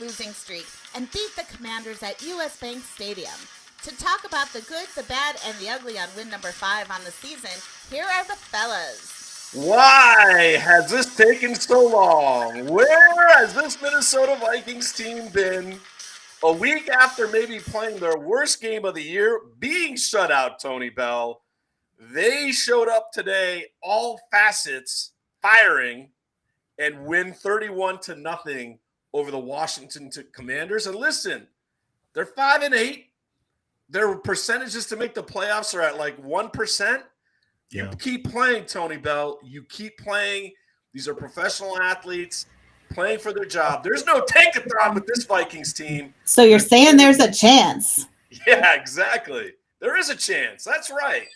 losing streak and beat the Commanders at US Bank Stadium. To talk about the good, the bad, and the ugly on win number 5 on the season, here are the fellas. Why has this taken so long? Where has this Minnesota Vikings team been? A week after maybe playing their worst game of the year, being shut out, Tony Bell, they showed up today, all facets firing, and win 31-0 over the Washington Commanders. And listen, they're 5-8. Their percentages to make the playoffs are at like 1%. You keep playing, Tony Bell. You keep playing. These are professional athletes playing for their job. There's no tankathon with this Vikings team. So you're saying there's a chance? Yeah, exactly. There is a chance. That's right.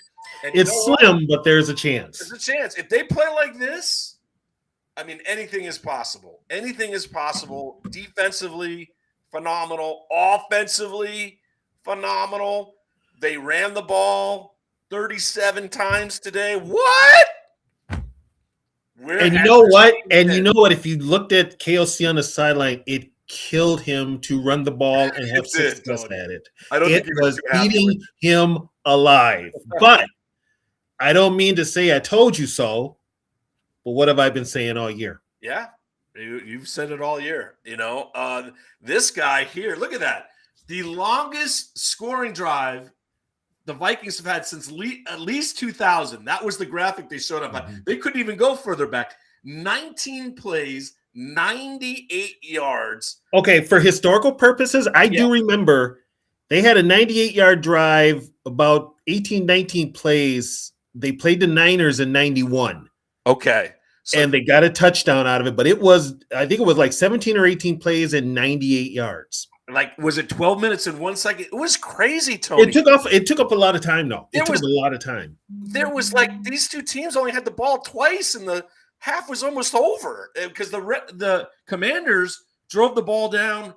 And it's slim, but there's a chance. There's a chance. If they play like this, I mean, anything is possible. Anything is possible. Defensively, phenomenal. Offensively, phenomenal. They ran the ball 37 times today. What? And you know what? And you know what? If you looked at KOC on the sideline, it killed him to run the ball and have success at it. It was eating him alive. But I don't mean to say I told you so, but what have I been saying all year? Yeah, you've said it all year. You know, this guy here, look at that. The longest scoring drive the Vikings have had since at least 2000. That was the graphic they showed up. Mm-hmm. They couldn't even go further back. 19 plays, 98 yards. Okay, for historical purposes, I do remember they had a 98-yard drive, about 18, 19 plays. They played the Niners in 91. Okay. And they got a touchdown out of it, but it was, I think it was like 17 or 18 plays and 98 yards. Like, was it 12 minutes and 1 second? It was crazy, Tony. It took up a lot of time, though. It took a lot of time. There was like these two teams only had the ball twice, and the half was almost over because the Commanders drove the ball down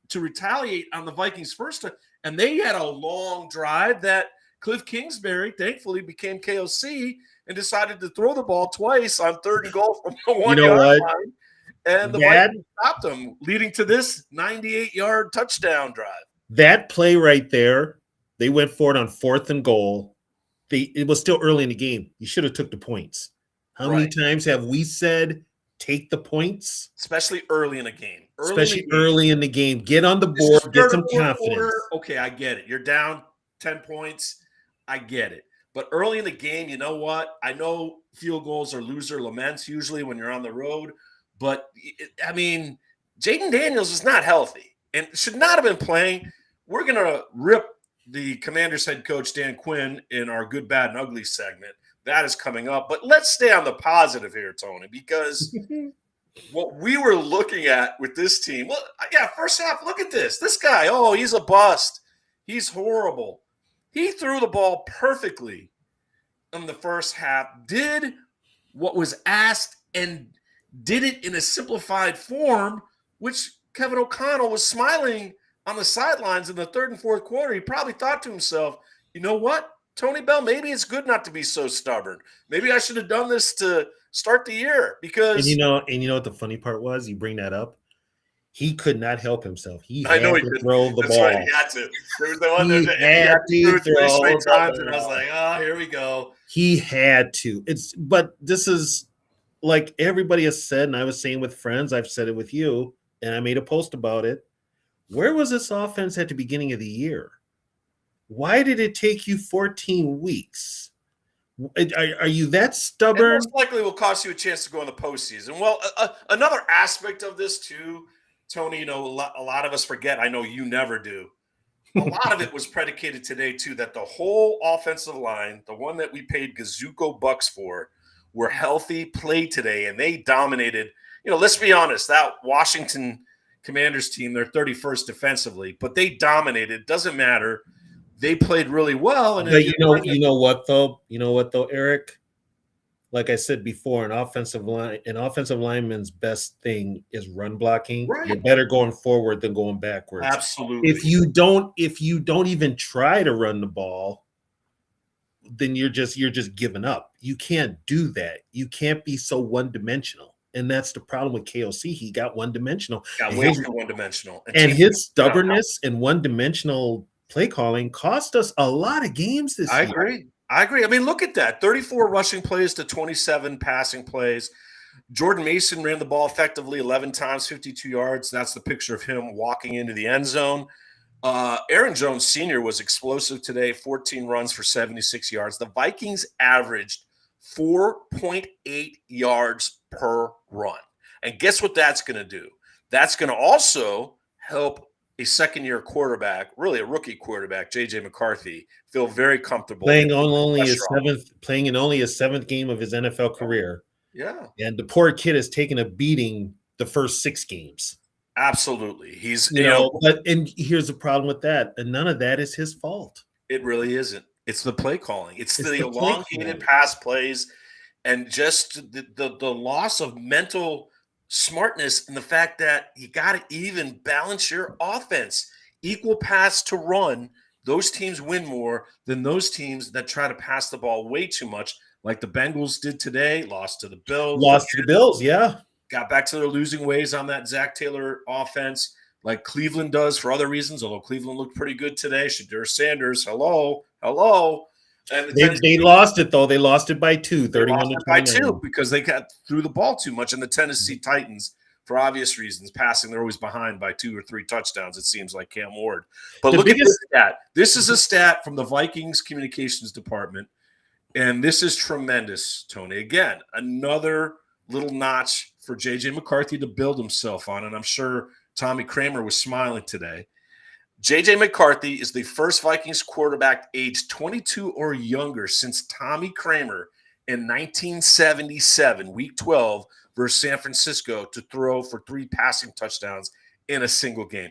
to retaliate on the Vikings first, and they had a long drive that Cliff Kingsbury thankfully became KOC and decided to throw the ball twice on 3rd and goal from the 1 yard line. And the Vikings stopped them, leading to this 98-yard touchdown drive. That play right there, they went for it on 4th and goal. It was still early in the game. You should have took the points. How many times have we said take the points? Especially early in a game. Early in the game. Get on the board. Get some confidence. Okay, I get it. You're down 10 points. I get it. But early in the game, you know what? I know field goals are loser laments usually when you're on the road. But, I mean, Jaden Daniels is not healthy and should not have been playing. We're going to rip the Commanders head coach Dan Quinn in our good, bad, and ugly segment. That is coming up. But let's stay on the positive here, Tony, because what we were looking at with this team, well, yeah, first half, look at this. This guy, he's a bust. He's horrible. He threw the ball perfectly in the first half, did what was asked, and did it in a simplified form, which Kevin O'Connell was smiling on the sidelines in the 3rd and 4th quarter. He probably thought to himself, you know what, Tony Bell, maybe it's good not to be so stubborn. Maybe I should have done this to start the year because – And you know what the funny part was? You bring that up. He could not help himself. He had to throw the ball. Right, he had to. There was the one that had to throw straight times, and I was like, here we go. He had to. But this is like everybody has said, and I was saying with friends, I've said it with you, and I made a post about it. Where was this offense at the beginning of the year? Why did it take you 14 weeks? Are you that stubborn? It most likely will cost you a chance to go in the postseason. Well, another aspect of this too, Tony, a lot of us forget. I know you never do. A lot of it was predicated today too, that the whole offensive line, the one that we paid gazooko bucks for, were healthy, played today, and they dominated. Let's be honest, that Washington Commanders team, they're 31st defensively, but they dominated. Doesn't matter. They played really well. And you know what though, Eric? Like I said before, an offensive lineman's best thing is run blocking. Right. You're better going forward than going backwards. Absolutely. If you don't even try to run the ball, then you're just giving up. You can't do that. You can't be so one-dimensional. And that's the problem with KOC. He got one-dimensional. Got And way his- too one-dimensional. And his stubbornness and one-dimensional play calling cost us a lot of games this year. I agree. I mean, look at that. 34 rushing plays to 27 passing plays. Jordan Mason ran the ball effectively 11 times, 52 yards. That's the picture of him walking into the end zone. Aaron Jones Sr. was explosive today, 14 runs for 76 yards. The Vikings averaged 4.8 yards per run. And guess what that's going to do? That's going to also help a second-year quarterback, really a rookie quarterback, J.J. McCarthy, feel very comfortable. Playing in only his seventh game of his NFL career. Yeah. And the poor kid has taken a beating the first 6 games. Absolutely. He's, and here's the problem with that. And none of that is his fault. It really isn't. It's the play calling. It's the elongated pass plays and just the loss of mental smartness and the fact that you got to even balance your offense. Equal pass to run. Those teams win more than those teams that try to pass the ball way too much, like the Bengals did today, lost to the Bills. Yeah. Got back to their losing ways on that Zach Taylor offense, like Cleveland does for other reasons, although Cleveland looked pretty good today. Shadur Sanders, hello. And they lost it, though. They lost it by 2, 31 to 2, because they got threw the ball too much. And the Tennessee Titans, for obvious reasons, passing, they're always behind by 2 or 3 touchdowns, it seems like Cam Ward. But look at this stat. This is a stat from the Vikings communications department, and this is tremendous, Tony. Again, another little notch for J.J. McCarthy to build himself on, and I'm sure Tommy Kramer was smiling today. J.J. McCarthy is the first Vikings quarterback aged 22 or younger since Tommy Kramer in 1977, Week 12, versus San Francisco to throw for 3 passing touchdowns in a single game.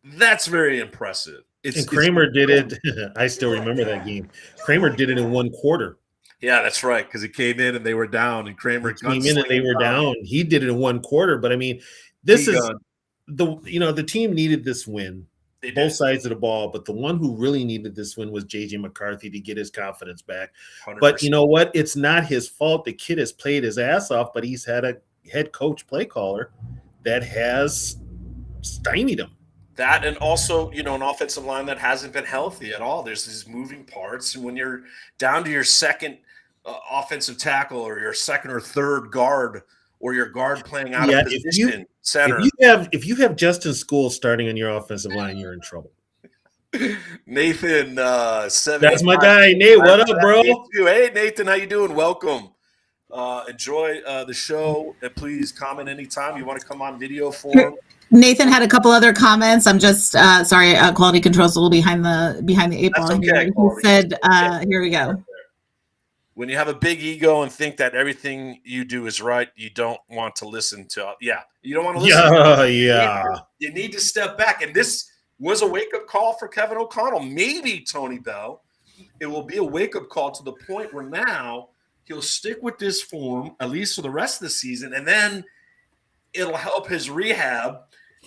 That's very impressive. And Kramer did it. I still remember that game. Kramer did it in 1 quarter. Yeah, that's right, because he came in and they were down, and Kramer came in and they were down. He did it in 1 quarter, but I mean, this is the team needed this win, both sides of the ball, but the one who really needed this win was J.J. McCarthy to get his confidence back. 100%. But you know what? It's not his fault. The kid has played his ass off, but he's had a head coach play caller that has stymied him. That, and also, an offensive line that hasn't been healthy at all. There's these moving parts, and when you're down to your second offensive tackle or your second or third guard, or your guard playing out of position, center. If you have Justin Schools starting on your offensive line, you're in trouble. Nathan, that's my guy, Nate. What up, bro? Hey, Nathan, how you doing? Welcome. Enjoy the show, and please comment anytime you want to come on video form. Nathan had a couple other comments. I'm just sorry. Quality control's a little behind the 8 ball. Okay, he said, "Here we go." When you have a big ego and think that everything you do is right, you don't want to listen to. You don't want to listen. You need to step back. And this was a wake-up call for Kevin O'Connell. Maybe, Tony Bell, it will be a wake-up call to the point where now he'll stick with this form, at least for the rest of the season, and then it'll help his rehab,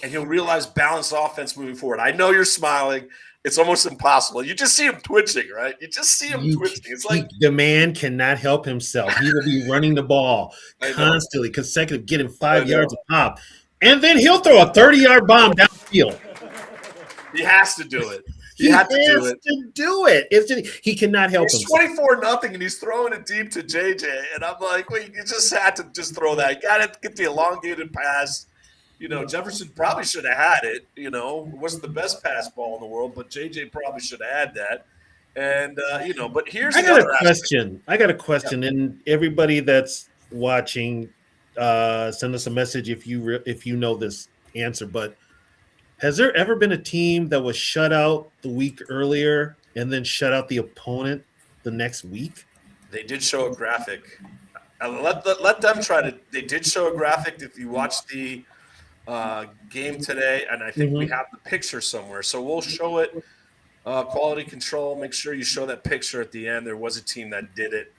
and he'll realize balanced offense moving forward. I know you're smiling. It's almost impossible. You just see him twitching, right? You just see him twitching. It's like the man cannot help himself. He will be running the ball constantly, consecutive, getting 5 yards a pop. And then he'll throw a 30-yard bomb downfield. He has to do it. He has to do it. He cannot help himself. It's 24-0, and he's throwing it deep to JJ. And I'm like, well, you just had to just throw that. You got to get the elongated pass. Jefferson probably should have had it. It wasn't the best pass ball in the world, but JJ probably should have had that. And, but here's I got a question. And everybody that's watching, send us a message if you know this answer. But has there ever been a team that was shut out the week earlier and then shut out the opponent the next week? They did show a graphic. Let them try to. They did show a graphic. If you watch the game today, and I think we have the picture somewhere, so we'll show it. Quality control, make sure you show that picture at the end. There was a team that did it,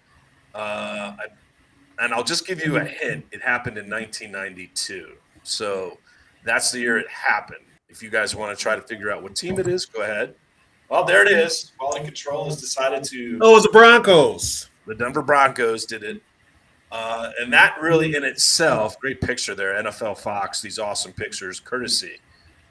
and I'll just give you a hint. It happened in 1992, so that's the year it happened. If you guys want to try to figure out what team it is, go ahead. Well, there it is. Quality control has decided to. Oh, it was the Broncos. The Denver Broncos did it. And that really in itself, great picture there, NFL Fox, these awesome pictures, courtesy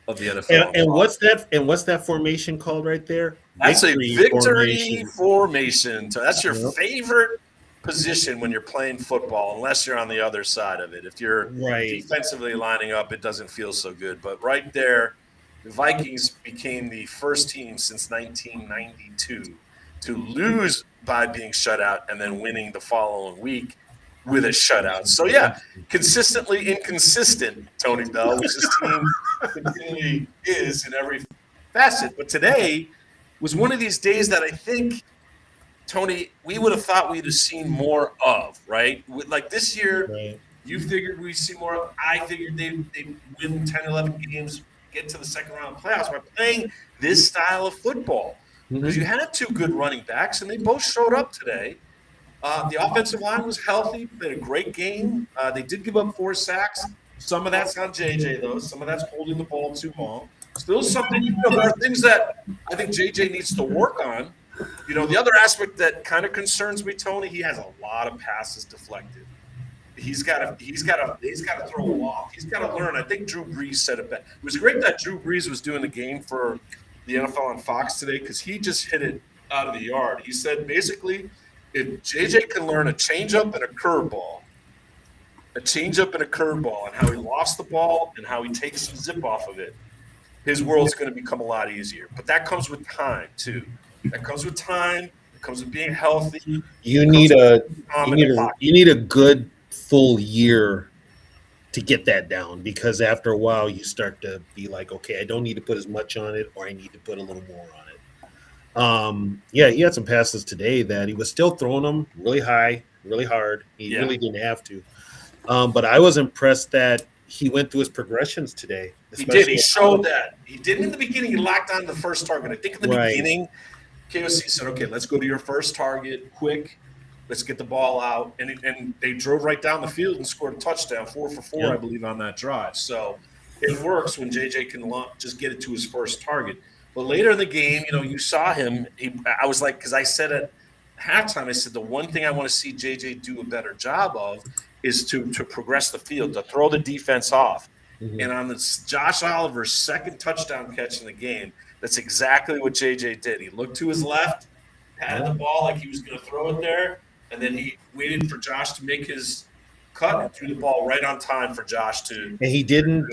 of the NFL. And what's that? And what's that formation called right there? That's a victory formation. formation. So that's your Yep. favorite position when you're playing football, unless you're on the other side of it. If you're Right. defensively lining up, it doesn't feel so good. But right there, the Vikings became the first team since 1992 to lose by being shut out and then winning the following week with a shutout. So, yeah, consistently inconsistent, Tony Bell, which this team continually is in every facet. But today was one of these days that I think, Tony, we would have thought we'd have seen more of, right? Like this year, Right. you figured we'd see more of. I figured they'd win 10, 11 games, get to the second round of playoffs by playing this style of football. Because you had two good running backs, and they both showed up today. The offensive line was healthy. They had a great game. They did give up 4 sacks. Some of that's on JJ, though. Some of that's holding the ball too long. Still something, there are things that I think JJ needs to work on. The other aspect that kind of concerns me, Tony, he has a lot of passes deflected. He's got to throw a off. He's got to learn. I think Drew Brees said it best. It was great that Drew Brees was doing the game for the NFL on Fox today because he just hit it out of the yard. He said basically, if JJ can learn a changeup and a curveball, and how he lost the ball and how he takes some zip off of it, his world's going to become a lot easier. But that comes with time too. That comes with time. It comes with being healthy. You need a good full year to get that down, because after a while you start to be like, okay, I don't need to put as much on it, or I need to put a little more on it. Yeah, he had some passes today that he was still throwing them really high, really hard. He really didn't have to. But I was impressed that he went through his progressions today. He did. He showed that. He did in the beginning. He locked on the first target. I think in the beginning, KOC said, okay, let's go to your first target quick. Let's get the ball out. And they drove right down the field and scored a touchdown, 4 for 4, I believe, on that drive. So it works when JJ can just get it to his first target. But later in the game, you saw him. I was like, because I said at halftime, I said the one thing I want to see JJ do a better job of is to progress the field, to throw the defense off. Mm-hmm. And on this Josh Oliver's second touchdown catch in the game, that's exactly what JJ did. He looked to his left, patted the ball like he was going to throw it there, and then he waited for Josh to make his cut and threw the ball right on time for Josh to. And he didn't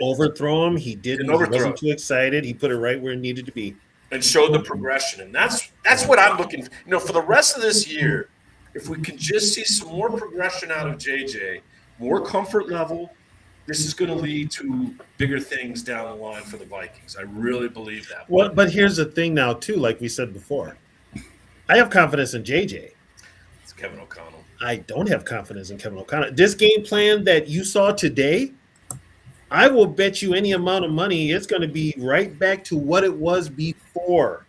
overthrow him. He wasn't too excited. He put it right where it needed to be. And showed the progression. And that's what I'm looking for. For the rest of this year, if we can just see some more progression out of JJ, more comfort level, this is going to lead to bigger things down the line for the Vikings. I really believe that. Well, but here's the thing now, too, like we said before. I have confidence in JJ. It's Kevin O'Connell. I don't have confidence in Kevin O'Connell. This game plan that you saw today, I will bet you any amount of money it's going to be right back to what it was before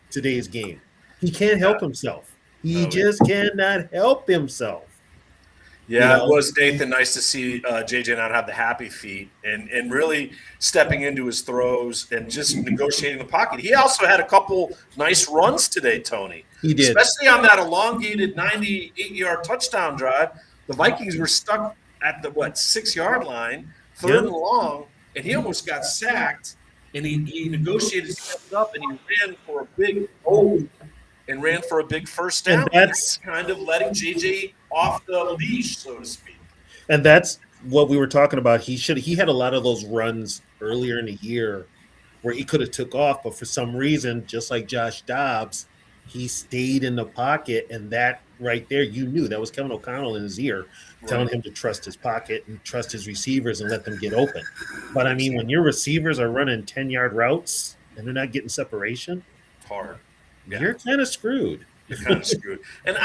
today's game. He can't help himself. He just cannot help himself. Yeah, it was, Nathan, nice to see JJ not have the happy feet and really stepping into his throws and just negotiating the pocket. He also had a couple nice runs today, Tony. He did. Especially on that elongated 98-yard touchdown drive. The Vikings were stuck at the, 6-yard line, third and long, and he almost got sacked, and he negotiated, stepped up, and he ran for a big first down. And that's kind of letting JJ off the leash, so to speak. And that's what we were talking about. He had a lot of those runs earlier in the year where he could have took off, but for some reason, just like Josh Dobbs, he stayed in the pocket, and that right there, you knew that was Kevin O'Connell in his ear telling him to trust his pocket and trust his receivers and let them get open. But I mean, when your receivers are running 10-yard routes and they're not getting separation, it's hard. Yeah. You're kind of screwed. You're kind of screwed. And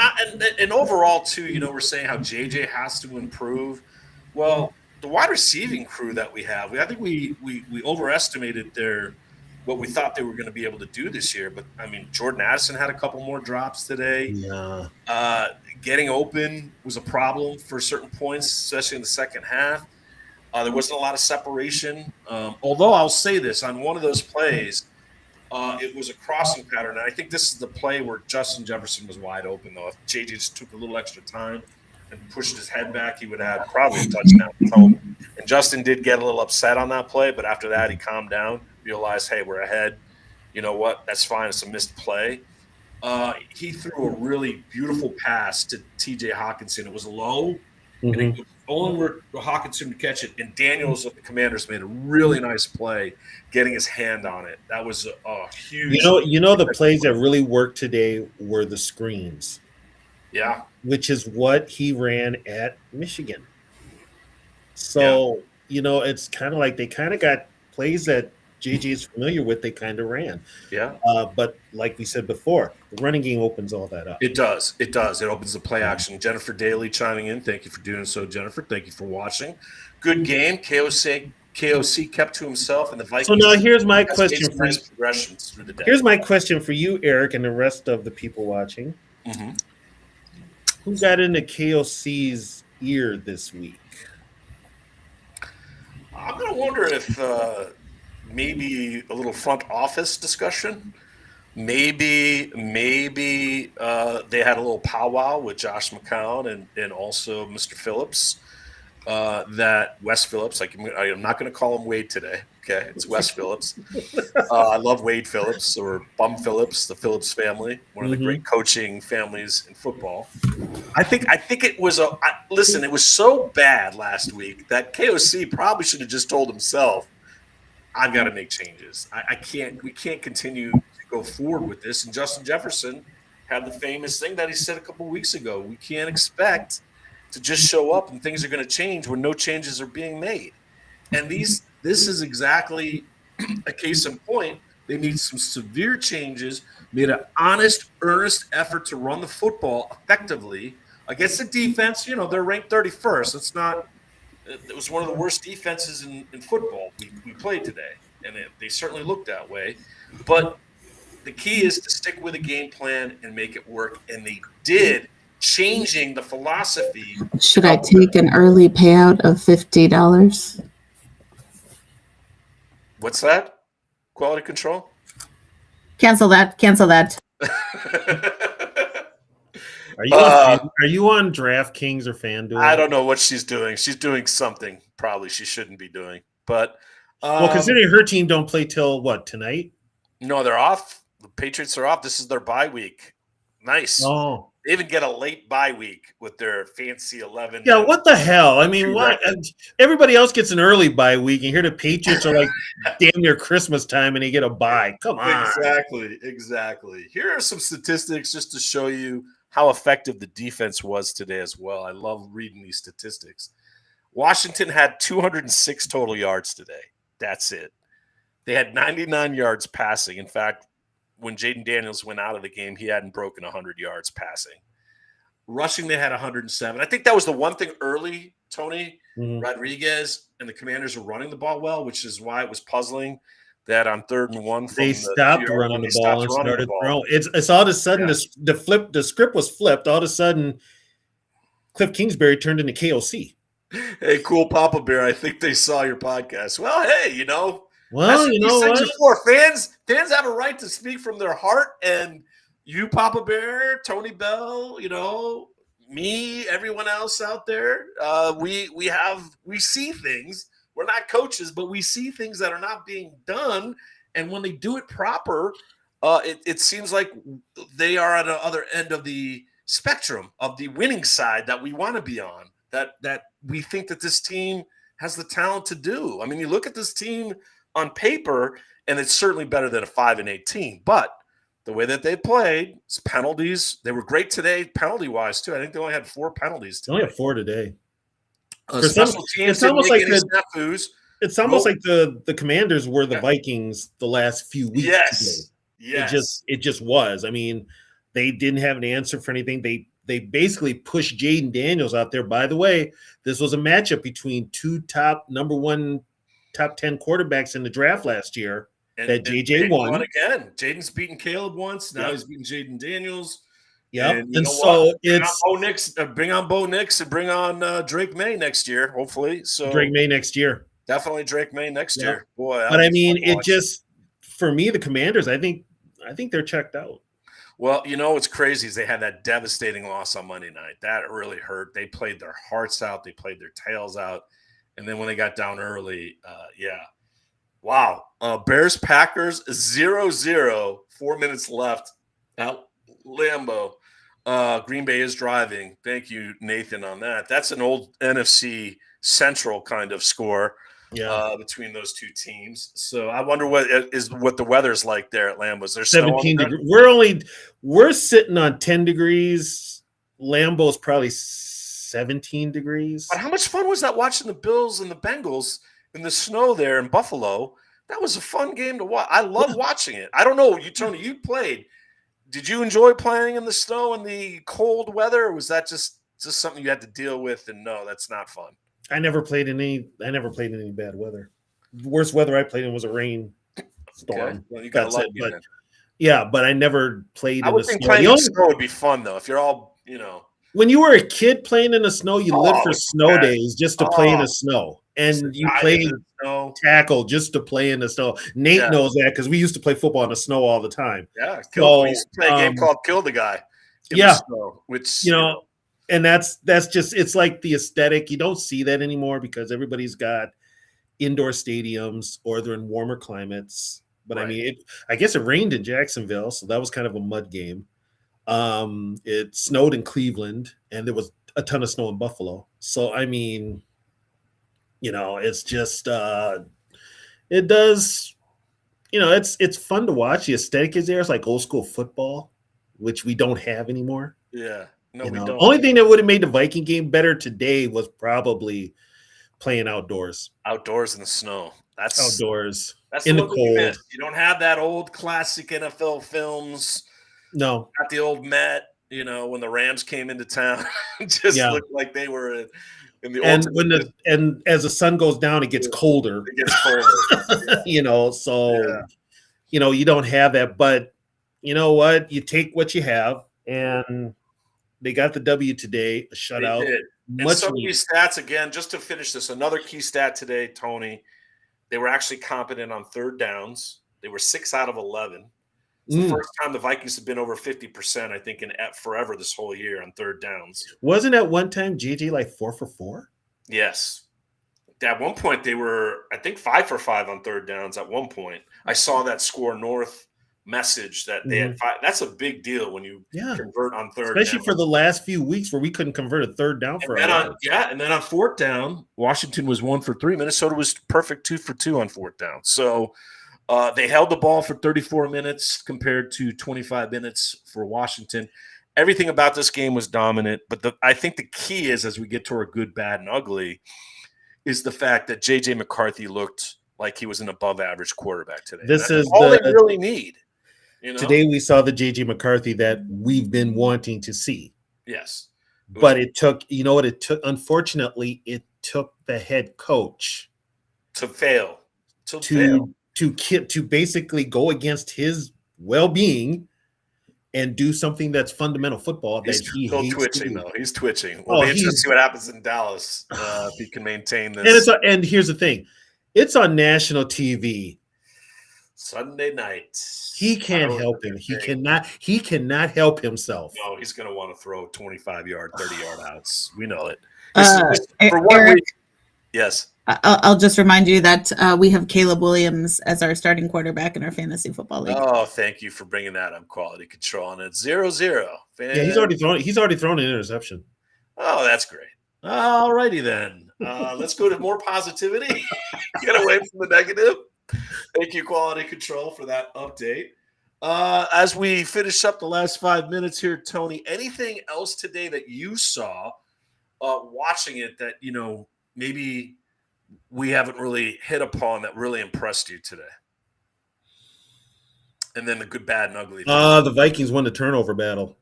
overall, too, we're saying how JJ has to improve. Well, the wide receiving crew that we have, I think we overestimated what we thought they were going to be able to do this year. But, I mean, Jordan Addison had a couple more drops today. Yeah. Getting open was a problem for certain points, especially in the second half. There wasn't a lot of separation. Although I'll say this, on one of those plays, it was a crossing pattern. And I think this is the play where Justin Jefferson was wide open, though. If JJ just took a little extra time, and pushed his head back, he would have had probably a touchdown. So, and Justin did get a little upset on that play, but after that, he calmed down, realized, hey, we're ahead. You know what? That's fine. It's a missed play. He threw a really beautiful pass to T.J. Hawkinson. It was low, and it was only where Hawkinson to catch it. And Daniels of the Commanders made a really nice play, getting his hand on it. That was a huge. The plays that really worked today were the screens. Yeah, which is what he ran at Michigan. So it's kind of like they kind of got plays that JJ is familiar with. They kind of ran. Yeah. But like we said before, the running game opens all that up. It does. It does. It opens the play action. Jennifer Daly chiming in. Thank you for doing so, Jennifer. Thank you for watching. Good game. KOC kept to himself, and the Vikings. So now here's my question for nice progressions through the day. Here's my question for you, Eric, and the rest of the people watching. Mm-hmm. Who got into KOC's ear this week? I'm going to wonder if maybe a little front office discussion. Maybe they had a little powwow with Josh McCown and also Mr. Phillips. That Wes Phillips, I am not going to call him Wade today. Okay, it's Wes Phillips. I love Wade Phillips or Bum Phillips, the Phillips family, one of the great coaching families in football. I think it was listen. It was so bad last week that KOC probably should have just told himself, "I've got to make changes. We can't continue to go forward with this." And Justin Jefferson had the famous thing that he said a couple weeks ago: "We can't expect to just show up and things are going to change when no changes are being made." And this is exactly a case in point. They need some severe changes, made an honest, earnest effort to run the football effectively against the defense. They're ranked 31st. It was one of the worst defenses in football we played today, and they certainly looked that way. But the key is to stick with a game plan and make it work, and they did, changing the philosophy. Should I take an early payout of $50? What's that? Quality control? Cancel that. Are you on DraftKings or FanDuel? I don't know what she's doing. She's doing something probably she shouldn't be doing. But considering her team don't play till what, tonight? No, they're off. The Patriots are off. This is their bye week. Nice. Oh. They even get a late bye week with their fancy 11. Yeah, what the hell? I mean, what? Everybody else gets an early bye week, and here the Patriots are like damn near Christmas time, and they get a bye. Come on. Exactly. Here are some statistics just to show you how effective the defense was today as well. I love reading these statistics. Washington had 206 total yards today. That's it. They had 99 yards passing. In fact, when Jaden Daniels went out of the game, he hadn't broken 100 yards passing. Rushing, they had 107. I think that was the one thing early, Tony. Rodriguez and the Commanders were running the ball well, which is why it was puzzling that on 3rd and 1 they stopped running the ball and started throwing. It's all of a sudden the script was flipped. All of a sudden, Cliff Kingsbury turned into KOC. Hey, cool Papa Bear. I think they saw your podcast. Well, hey, Well, you know what? Before. Fans have a right to speak from their heart, and you, Papa Bear, Tony Bell, me, everyone else out there, we see things. We're not coaches, but we see things that are not being done, and when they do it proper, it seems like they are at the other end of the spectrum of the winning side that we want to be on. That we think that this team has the talent to do. I mean, you look at this team on paper, and it's certainly better than a 5-8 team. But the way that they played, it's penalties. They were great today, penalty-wise, too. I think they only had 4 penalties today. They only have 4 today. Special teams didn't make any snafus. It's almost like the Commanders were the Vikings the last few weeks. Yes. It just was. I mean, they didn't have an answer for anything. They basically pushed Jaden Daniels out there. By the way, this was a matchup between 2 number 1 top 10 quarterbacks in the draft last year. That JJ won again. Jaden's beaten Caleb once. Now he's beating Jaden Daniels. Yeah, and so it's bring on Bo Nix and bring on Drake May next year, hopefully. So Drake May next year, definitely Drake May next year. Boy, but I mean, it just for me, the Commanders, I think they're checked out. Well, you know what's crazy is they had that devastating loss on Monday night. That really hurt. They played their hearts out. They played their tails out. And then when they got down early, yeah. Wow. Bears Packers 0-0, 4 minutes left at Lambeau. Green Bay is driving. Thank you, Nathan, on that. That's an old NFC Central kind of score between those two teams. So I wonder what the weather's like there at Lambeau. Is there snow on 17 there? degrees. We're sitting on 10 degrees. Lambeau's probably 17 degrees. But how much fun was that watching the Bills and the Bengals in the snow there in Buffalo? That was a fun game to watch. I love watching it. I don't know, Tony, you played. Did you enjoy playing in the snow and the cold weather, or was that just something you had to deal with? And no, that's not fun. I never played in any bad weather. The worst weather I played in was a rain storm. Okay. Well, you got lucky then. Yeah, but I never played I in would the think snow. playing in the snow would be fun though. If you're all, when you were a kid playing in the snow, you lived for snow days just to play in the snow. And you played tackle just to play in the snow. Nate knows that because we used to play football in the snow all the time. Yeah, we used to play a game called Kill the Guy. The snow, which and that's just, it's like the aesthetic. You don't see that anymore because everybody's got indoor stadiums or they're in warmer climates. But I mean, I guess it rained in Jacksonville, so that was kind of a mud game. It snowed in Cleveland, and there was a ton of snow in Buffalo. So I mean, it's just it does, it's fun to watch. The aesthetic is there. It's like old school football, which we don't have anymore. Yeah. No, we don't. The only thing that would have made the Viking game better today was probably playing outdoors. Outdoors in the snow. That's outdoors. That's in the cold. You don't have that old classic NFL films. No. Not the old Met, when the Rams came into town. It just looked like they were in the old. And as the sun goes down, it gets colder. It gets colder. So you don't have that. But you know what? You take what you have, and they got the W today, a shutout. They did. And some of these stats, again, just to finish this, another key stat today, Tony, they were actually competent on third downs. They were 6 out of 11. It's the first time the Vikings have been over 50%, I think, in forever this whole year on third downs. Wasn't at one time JJ like 4 for 4? Yes. At one point, they were, I think, 5 for 5 on third downs at one point. I saw that Score North message that they had 5. That's a big deal when you convert on third especially down. For the last few weeks where we couldn't convert a third down for and then on fourth down, Washington was 1 for 3. Minnesota was perfect 2 for 2 on fourth down. So they held the ball for 34 minutes compared to 25 minutes for Washington. Everything about this game was dominant, but I think the key is, as we get to our good, bad, and ugly, is the fact that J.J. McCarthy looked like he was an above-average quarterback today. This is all they really need. Today we saw the J.J. McCarthy that we've been wanting to see. Yes. But it took, unfortunately, it took the head coach to fail. To basically go against his well-being and do something that's fundamental football. He's still twitching, though. He's twitching. We'll be interested to see what happens in Dallas if he can maintain this. And here's the thing. It's on national TV. Sunday night. He can't help him. He cannot help himself. No, he's going to want to throw 25-yard, 30-yard outs. We know it. For 1 week. Yes. I'll just remind you that we have Caleb Williams as our starting quarterback in our fantasy football league. Oh, thank you for bringing that up. Quality control, and it's 0-0. Yeah, he's already thrown an interception. Oh, that's great. All righty then. Let's go to more positivity. Get away from the negative. Thank you, Quality Control, for that update. As we finish up the last 5 minutes here, Tony, anything else today that you saw watching it that, maybe we haven't really hit upon that really impressed you today? And then the good, bad, and ugly. The Vikings won the turnover battle.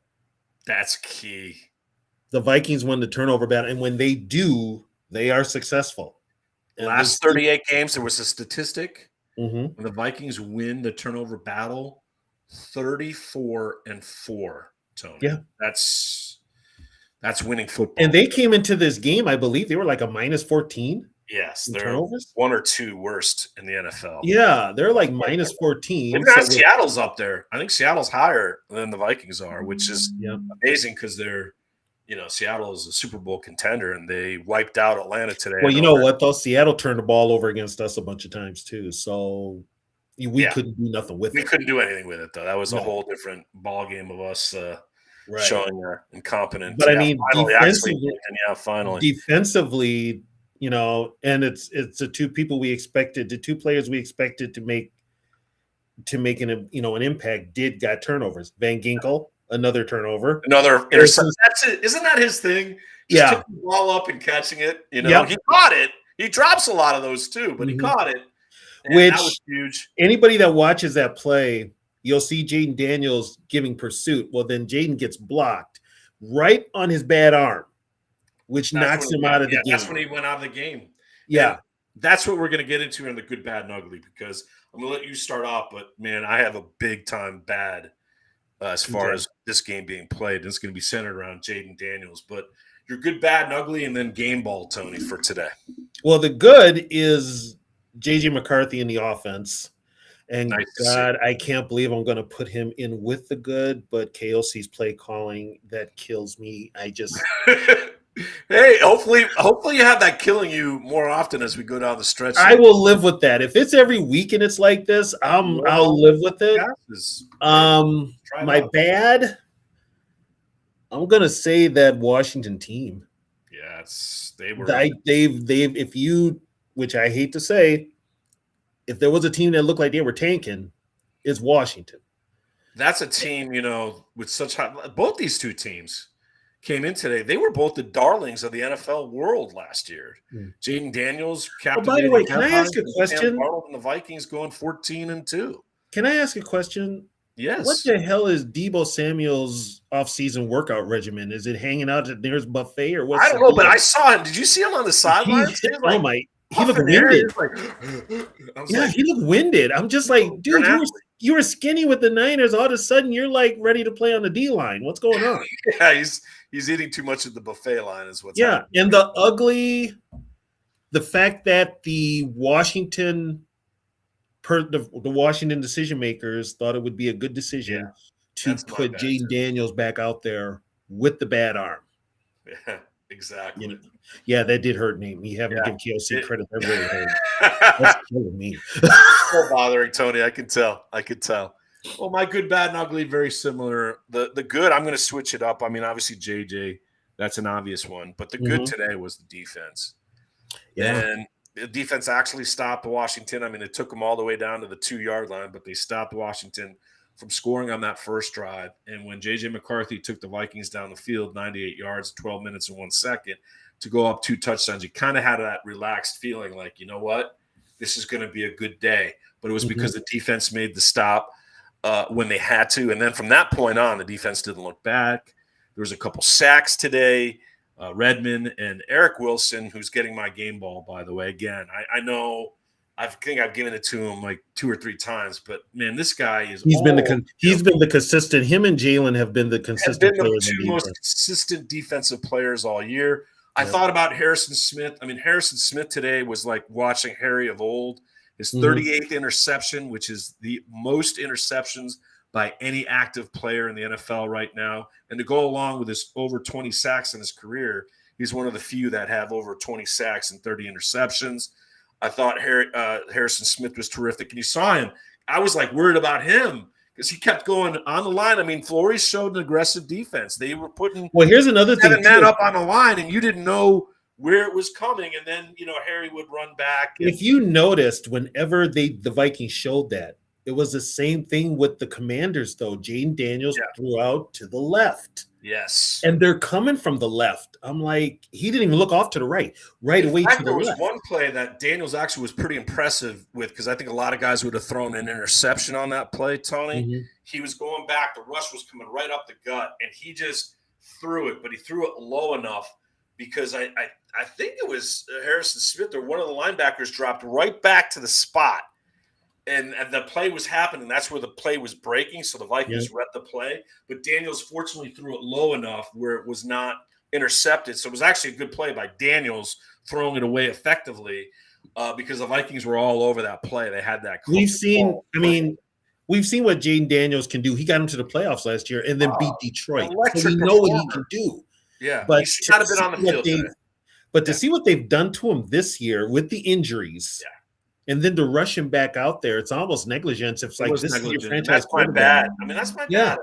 That's key. The Vikings won the turnover battle, and when they do, they are successcw. Last 38 games, there was a statistic. When the Vikings win the turnover battle, 34-4, Tony. Yeah. That's winning football. And they came into this game, I believe they were like a -14. Yes, in they're turnovers. 1 or 2 worst in the NFL. Yeah, they're like minus 14. Even Seattle's up there. I think Seattle's higher than the Vikings are, which is Yeah. amazing because they're, Seattle is a Super Bowl contender and they wiped out Atlanta today. Well, you know what though? Seattle turned the ball over against us a bunch of times too, so we couldn't do nothing with it. We couldn't do anything with it though. That was a whole different ball game of us showing our incompetence. But I mean, finally, defensively, and it's the two players we expected to make an impact got turnovers. Van Ginkel, another turnover, another interception. That's it. Isn't that his thing? Just picking the ball up and catching it. He caught it. He drops a lot of those too, but he caught it. Which that was huge. Anybody that watches that play, you'll see Jaden Daniels giving pursuit. Well, then Jaden gets blocked right on his bad arm, which knocks him out of the game. That's when he went out of the game. Yeah. And that's what we're going to get into in the good, bad, and ugly, because I'm going to let you start off, but, man, I have a big-time bad as far as this game being played. And it's going to be centered around Jaden Daniels. But your good, bad, and ugly, and then game ball, Tony, for today. Well, the good is J.J. McCarthy in the offense. And God, I can't believe I'm going to put him in with the good, but KOC's play calling, that kills me. I just hey, hopefully you have that killing you more often as we go down the stretch. I will live with that. If it's every week and it's like this, I'll live with it. My bad, I'm going to say that Washington team. Yes, they were. Which I hate to say, if there was a team that looked like they were tanking, it's Washington. That's a team, with such high. Both these two teams came in today. They were both the darlings of the NFL world last year. Jaden Daniels, captain. By the way, can I ask a question? And the Vikings going 14-2. Can I ask a question? Yes. What the hell is Deebo Samuel's off-season workout regimen? Is it hanging out at the nearest buffet or what? I don't know, but I saw him. Did you see him on the sidelines? He looked winded. He looked winded. I'm just like, dude, you were skinny with the Niners. All of a sudden, you're like ready to play on the D line. What's going on? Yeah, he's eating too much at the buffet line is what's happening. And the fact that the Washington decision makers thought it would be a good decision to put Jaden Daniels back out there with the bad arm. Yeah. Exactly. That did hurt me. We haven't given KOC credit. That really hurt. That's killing me. So bothering, Tony. I can tell. Well, my good, bad, and ugly, very similar. The good, I'm going to switch it up. I mean, obviously, JJ, that's an obvious one. But the good today was the defense. Yeah. And the defense actually stopped Washington. I mean, it took them all the way down to the 2-yard line, but they stopped Washington from scoring on that first drive. And when J.J. McCarthy took the Vikings down the field, 98 yards, 12 minutes and 1 second, to go up 2 touchdowns, you kind of had that relaxed feeling like, you know what, this is going to be a good day. But it was because the defense made the stop when they had to. And then from that point on, the defense didn't look back. There was a couple sacks today. Redmond and Eric Wilson, who's getting my game ball, by the way. Again, I know – I think I've given it to him like 2 or 3 times, but man, this guy is. He's been the consistent. Him and Jalen have been the consistent players. The 2 most consistent defensive players all year. I thought about Harrison Smith. I mean, Harrison Smith today was like watching Harry of old. His 38th interception, which is the most interceptions by any active player in the NFL right now, and to go along with his over 20 sacks in his career, he's one of the few that have over 20 sacks and 30 interceptions. I thought Harrison Smith was terrific. And you saw him. I was like worried about him because he kept going on the line. I mean, Flores showed an aggressive defense. They were putting here's another thing, 7 men up on the line, and you didn't know where it was coming. And then, Harry would run back. If you noticed, whenever the Vikings showed that, it was the same thing with the Commanders, though. Jaden Daniels threw out to the left. Yes. And they're coming from the left. I'm like, he didn't even look off to the right. Right away to the left. There was one play that Daniels actually was pretty impressive with, because I think a lot of guys would have thrown an interception on that play, Tony. He was going back. The rush was coming right up the gut, and he just threw it, but he threw it low enough because I think it was Harrison Smith or one of the linebackers dropped right back to the spot. And the play was happening. That's where the play was breaking. So the Vikings read the play. But Daniels fortunately threw it low enough where it was not intercepted. So it was actually a good play by Daniels throwing it away effectively because the Vikings were all over that play. They had that. We've seen, we've seen what Jaden Daniels can do. He got him to the playoffs last year and then beat Detroit. So we know what he can do. Yeah, but he should not have been on the field today. But to see what they've done to him this year with the injuries, and then to rush him back out there, it's almost negligence. It's like this is your franchise quarterback. I mean, that's my bad.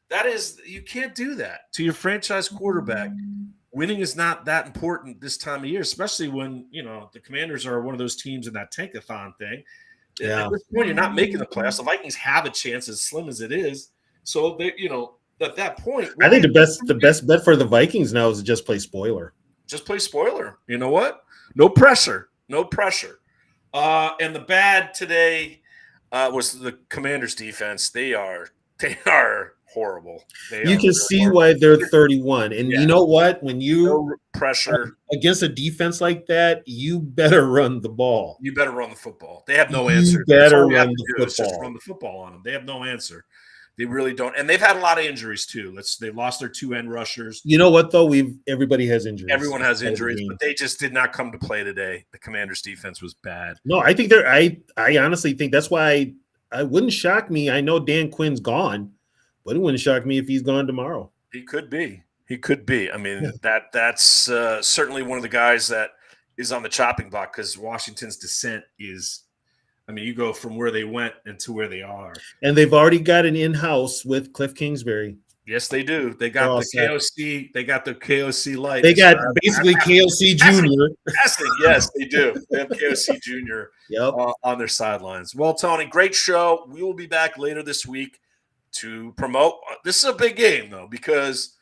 That is, you can't do that to your franchise quarterback. Winning is not that important this time of year, especially when, you know, the Commanders are one of those teams in that tankathon thing. At this point, you're not making the playoffs. The Vikings have a chance, as slim as it is. So they, you know, at that point, I think the best bet for the Vikings now is to just play spoiler. Just play spoiler. You know what? No pressure. No pressure. And the bad today was the Commanders' defense. They are horrible. You can see horrible. Why they're 31. And you know what? When you pressure against a defense like that, you better run the ball. You better run the football. They have no answer. You better run the football. Just run the football on them. They have no answer. They really don't. And they've had a lot of injuries too. They've lost their 2 end rushers. You know what though? Everybody has injuries. Everyone has injuries, but they just did not come to play today. The Commanders' defense was bad. No, I think I honestly think that's why I wouldn't shock me. I know Dan Quinn's gone, but it wouldn't shock me if he's gone tomorrow. He could be. I mean, that's certainly one of the guys that is on the chopping block because Washington's descent is. I mean, you go from where they went into where they are. And they've already got an in-house with Cliff Kingsbury. Yes, they do. They got the KOC. They got the KOC light. They got basically KOC Jr. Yes, they do. They have KOC Jr. On their sidelines. Well, Tony, great show. We will be back later this week to promote. This is a big game, though, because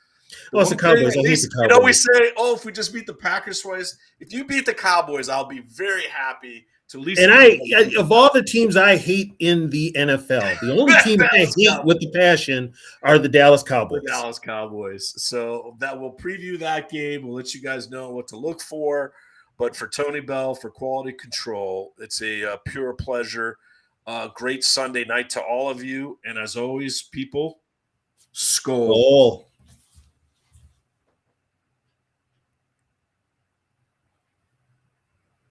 it's the Cowboys. You know, we say, if we just beat the Packers twice. If you beat the Cowboys, I'll be very happy. And of all the teams I hate in the NFL, the only team I hate with the passion are the Dallas Cowboys. The Dallas Cowboys. So that will preview that game. We'll let you guys know what to look for. But for Tony Bell, for Quality Control, it's a pure pleasure. Great Sunday night to all of you. And as always, people, skol.